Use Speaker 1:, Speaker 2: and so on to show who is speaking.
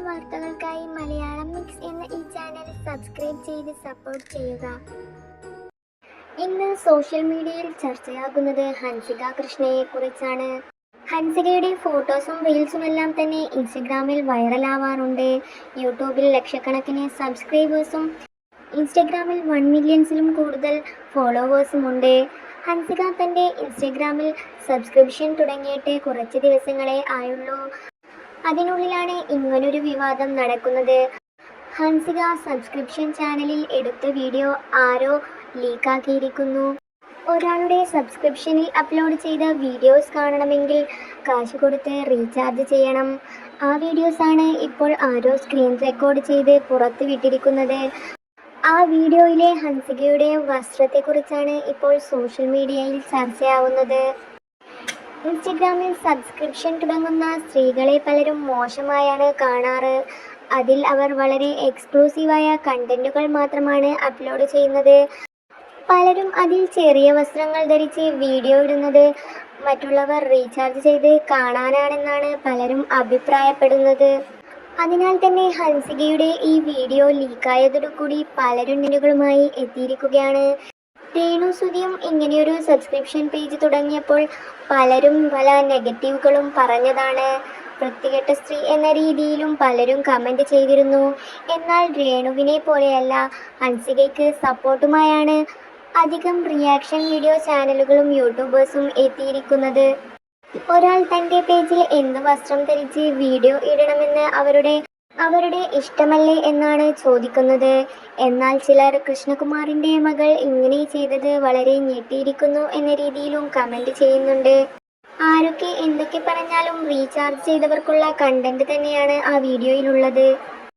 Speaker 1: വാർത്തകൾക്കായി മലയാളം മിക്സ് എന്ന ഈ ചാനൽ സബ്സ്ക്രൈബ് ചെയ്ത് സപ്പോർട്ട് ചെയ്യുക. ഇന്ന് സോഷ്യൽ മീഡിയയിൽ ചർച്ചയാകുന്നത് ഹൻസിക കൃഷ്ണയെ കുറിച്ചാണ്. ഹൻസികയുടെ ഫോട്ടോസും റീൽസുമെല്ലാം തന്നെ ഇൻസ്റ്റഗ്രാമിൽ വൈറലാവാറുണ്ട്. യൂട്യൂബിൽ ലക്ഷക്കണക്കിന് സബ്സ്ക്രൈബേഴ്സും ഇൻസ്റ്റഗ്രാമിൽ 1 മില്യൺസിലും കൂടുതൽ ഫോളോവേഴ്സുമുണ്ട്. ഹൻസിക തൻ്റെ ഇൻസ്റ്റഗ്രാമിൽ സബ്സ്ക്രിപ്ഷൻ തുടങ്ങിയിട്ട് കുറച്ച് ദിവസങ്ങളെ ആയുള്ളൂ. അതിനുള്ളിലാണ് ഇങ്ങനൊരു വിവാദം നടക്കുന്നത്. ഹൻസിക സബ്സ്ക്രിപ്ഷൻ ചാനലിൽ എടുത്ത വീഡിയോ ആരോ ലീക്കാക്കിയിരിക്കുന്നു. ഒരാളുടെ സബ്സ്ക്രിപ്ഷനിൽ അപ്ലോഡ് ചെയ്ത വീഡിയോസ് കാണണമെങ്കിൽ കാശ് കൊടുത്ത് റീചാർജ് ചെയ്യണം. ആ വീഡിയോസാണ് ഇപ്പോൾ ആരോ സ്ക്രീൻ റെക്കോർഡ് ചെയ്ത് പുറത്തു വിട്ടിരിക്കുന്നത്. ആ വീഡിയോയിലെ ഹൻസികയുടെ വസ്ത്രത്തെക്കുറിച്ചാണ് ഇപ്പോൾ സോഷ്യൽ മീഡിയയിൽ ചർച്ചയാവുന്നത്. ഇൻസ്റ്റഗ്രാമിൽ സബ്സ്ക്രിപ്ഷൻ തുടങ്ങുന്ന സ്ത്രീകളെ പലരും മോശമായാണ് കാണാറ്. അതിൽ അവർ വളരെ എക്സ്ക്ലൂസീവായ കണ്ടന്റുകൾ മാത്രമാണ് അപ്ലോഡ് ചെയ്യുന്നത്. പലരും അതിൽ ചെറിയ വസ്ത്രങ്ങൾ ധരിച്ച് വീഡിയോ ഇടുന്നത് മറ്റുള്ളവർ റീചാർജ് ചെയ്ത് കാണാനാണെന്നാണ് പലരും അഭിപ്രായപ്പെടുന്നത്. അതിനാൽ തന്നെ ഹൻസികയുടെ ഈ വീഡിയോ ലീക്കായതോടുകൂടി പലരും ന്യൂസുകളുമായി എത്തിയിരിക്കുകയാണ്. രേണു സുധിയും ഇങ്ങനെയൊരു സബ്സ്ക്രിപ്ഷൻ പേജ് തുടങ്ങിയപ്പോൾ പലരും പല നെഗറ്റീവുകളും പറഞ്ഞതാണ്. വൃത്തികെട്ട സ്ത്രീ എന്ന രീതിയിലും പലരും കമൻറ്റ് ചെയ്തിരുന്നു. എന്നാൽ രേണുവിനെ പോലെയല്ല, ഹൻസികയ്ക്ക് സപ്പോർട്ടുമായാണ് അധികം റിയാക്ഷൻ വീഡിയോ ചാനലുകളും യൂട്യൂബേഴ്സും എത്തിയിരിക്കുന്നത്. ഒരാൾ തൻ്റെ പേജിൽ എന്ത് വസ്ത്രം ധരിച്ച് വീഡിയോ ഇടണമെന്ന് അവരുടെ ഇഷ്ടമല്ലേ എന്നാണ് ചോദിക്കുന്നത്. എന്നാൽ ചിലർ കൃഷ്ണകുമാറിൻ്റെ മകൾ ഇങ്ങനെ ചെയ്തത് വളരെ ഞെട്ടിയിരിക്കുന്നു എന്ന രീതിയിലും കമൻറ്റ് ചെയ്യുന്നുണ്ട്. ആരൊക്കെ എന്തൊക്കെ പറഞ്ഞാലും റീചാർജ് ചെയ്തവർക്കുള്ള കണ്ടന്റ് തന്നെയാണ് ആ വീഡിയോയിലുള്ളത്.